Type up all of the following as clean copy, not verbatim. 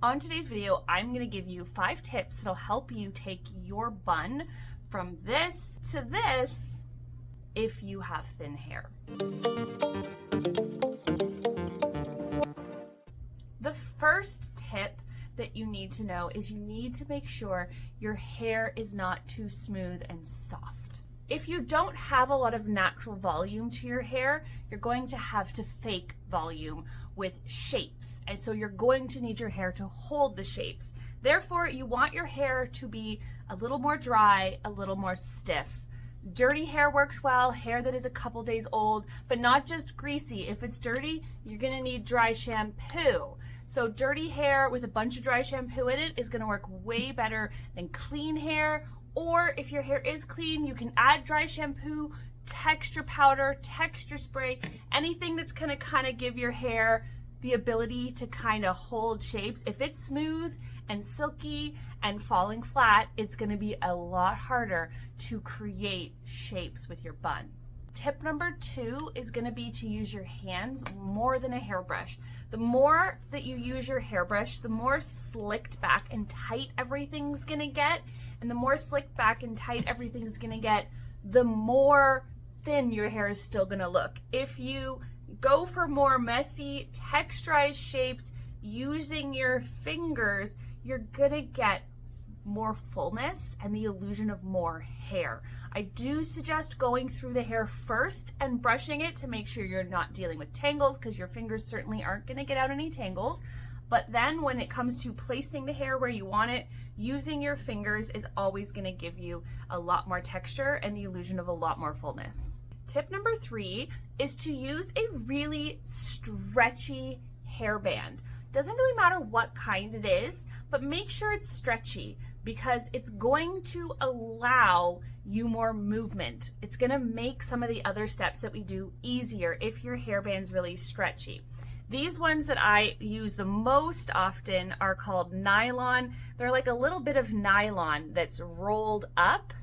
On today's video, I'm going to give you 5 tips that'll help you take your bun from this to this if you have thin hair. The first tip that you need to know is you need to make sure your hair is not too smooth and soft. If you don't have a lot of natural volume to your hair, you're going to have to fake volume with shapes. And so you're going to need your hair to hold the shapes. Therefore, you want your hair to be a little more dry, a little more stiff. Dirty hair works well, hair that is a couple days old, but not just greasy. If it's dirty, you're gonna need dry shampoo. So dirty hair with a bunch of dry shampoo in it is gonna work way better than clean hair. Or if your hair is clean, you can add dry shampoo, texture powder, texture spray, anything that's gonna kind of give your hair the ability to kind of hold shapes. If it's smooth and silky and falling flat, it's gonna be a lot harder to create shapes with your bun. Tip number 2 is gonna be to use your hands more than a hairbrush. The more that you use your hairbrush, the more slicked back and tight everything's gonna get. And the more slicked back and tight everything's gonna get, the more thin your hair is still gonna look. If you go for more messy, texturized shapes using your fingers, you're gonna get more fullness and the illusion of more hair. I do suggest going through the hair first and brushing it to make sure you're not dealing with tangles, because your fingers certainly aren't gonna get out any tangles. But then when it comes to placing the hair where you want it, using your fingers is always gonna give you a lot more texture and the illusion of a lot more fullness. Tip number 3 is to use a really stretchy hairband. Doesn't really matter what kind it is, but make sure it's stretchy because it's going to allow you more movement. It's gonna make some of the other steps that we do easier if your hairband's really stretchy. These ones that I use the most often are called nylon. They're like a little bit of nylon that's rolled up.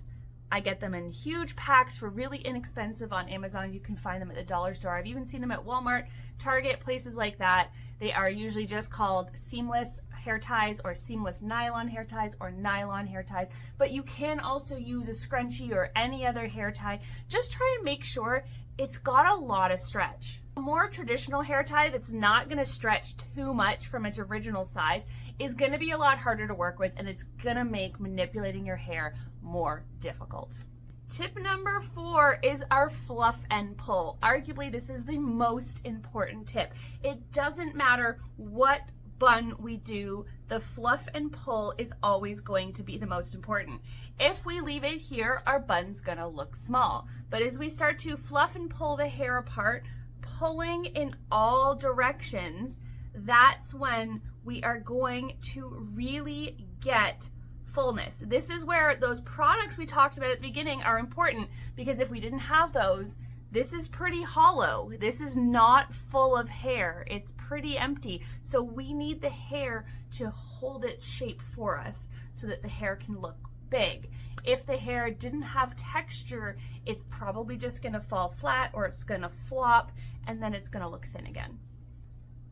I get them in huge packs for really inexpensive on Amazon. You can find them at the dollar store. I've even seen them at Walmart, Target, places like that. They are usually just called seamless hair ties or seamless nylon hair ties or nylon hair ties. But you can also use a scrunchie or any other hair tie. Just try and make sure it's got a lot of stretch. A more traditional hair tie that's not gonna stretch too much from its original size is gonna be a lot harder to work with, and it's gonna make manipulating your hair more difficult. Tip number 4 is our fluff and pull. Arguably, this is the most important tip. It doesn't matter what bun we do, the fluff and pull is always going to be the most important. If we leave it here, our bun's gonna look small. But as we start to fluff and pull the hair apart, pulling in all directions, that's when we are going to really get fullness. This is where those products we talked about at the beginning are important, because if we didn't have those, this is pretty hollow. This is not full of hair. It's pretty empty. So we need the hair to hold its shape for us so that the hair can look big. If the hair didn't have texture, it's probably just gonna fall flat or it's gonna flop and then it's gonna look thin again.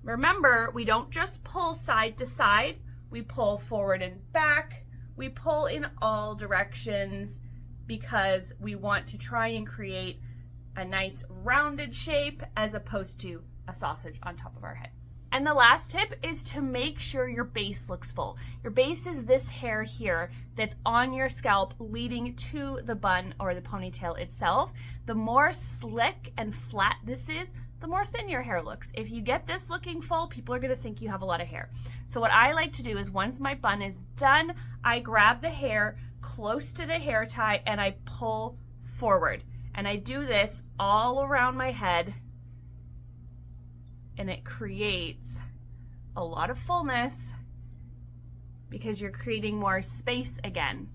Remember, we don't just pull side to side, we pull forward and back, we pull in all directions because we want to try and create a nice rounded shape as opposed to a sausage on top of our head. And the last tip is to make sure your base looks full. Your base is this hair here that's on your scalp leading to the bun or the ponytail itself. The more slick and flat this is, the more thin your hair looks. If you get this looking full, people are gonna think you have a lot of hair. So what I like to do is once my bun is done, I grab the hair close to the hair tie and I pull forward. And I do this all around my head, and it creates a lot of fullness because you're creating more space again.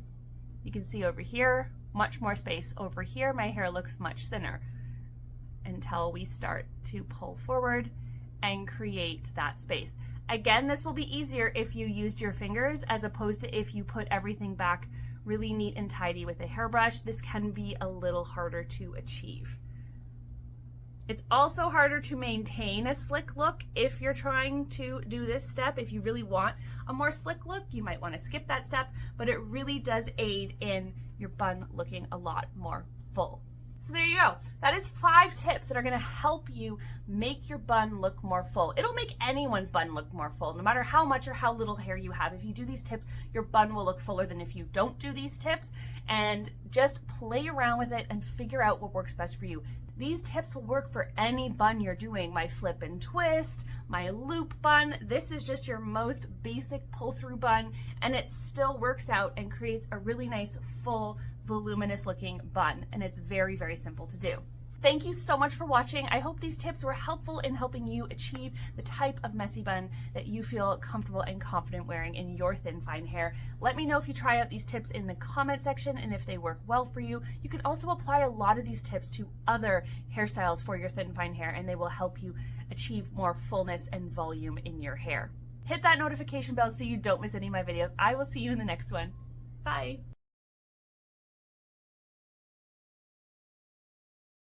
You can see over here, much more space. Over here, my hair looks much thinner until we start to pull forward and create that space. Again, this will be easier if you used your fingers as opposed to if you put everything back really neat and tidy with a hairbrush. This can be a little harder to achieve. It's also harder to maintain a slick look if you're trying to do this step. If you really want a more slick look, you might want to skip that step, but it really does aid in your bun looking a lot more full. So there you go. That is 5 tips that are going to help you make your bun look more full. It'll make anyone's bun look more full, no matter how much or how little hair you have. If you do these tips, your bun will look fuller than if you don't do these tips. And just play around with it and figure out what works best for you. These tips will work for any bun you're doing. My flip and twist, my loop bun. This is just your most basic pull-through bun, and it still works out and creates a really nice, full, voluminous looking bun, and it's very, very simple to do. Thank you so much for watching. I hope these tips were helpful in helping you achieve the type of messy bun that you feel comfortable and confident wearing in your thin, fine hair. Let me know if you try out these tips in the comment section and if they work well for you. You can also apply a lot of these tips to other hairstyles for your thin, fine hair, and they will help you achieve more fullness and volume in your hair. Hit that notification bell so you don't miss any of my videos. I will see you in the next one. Bye.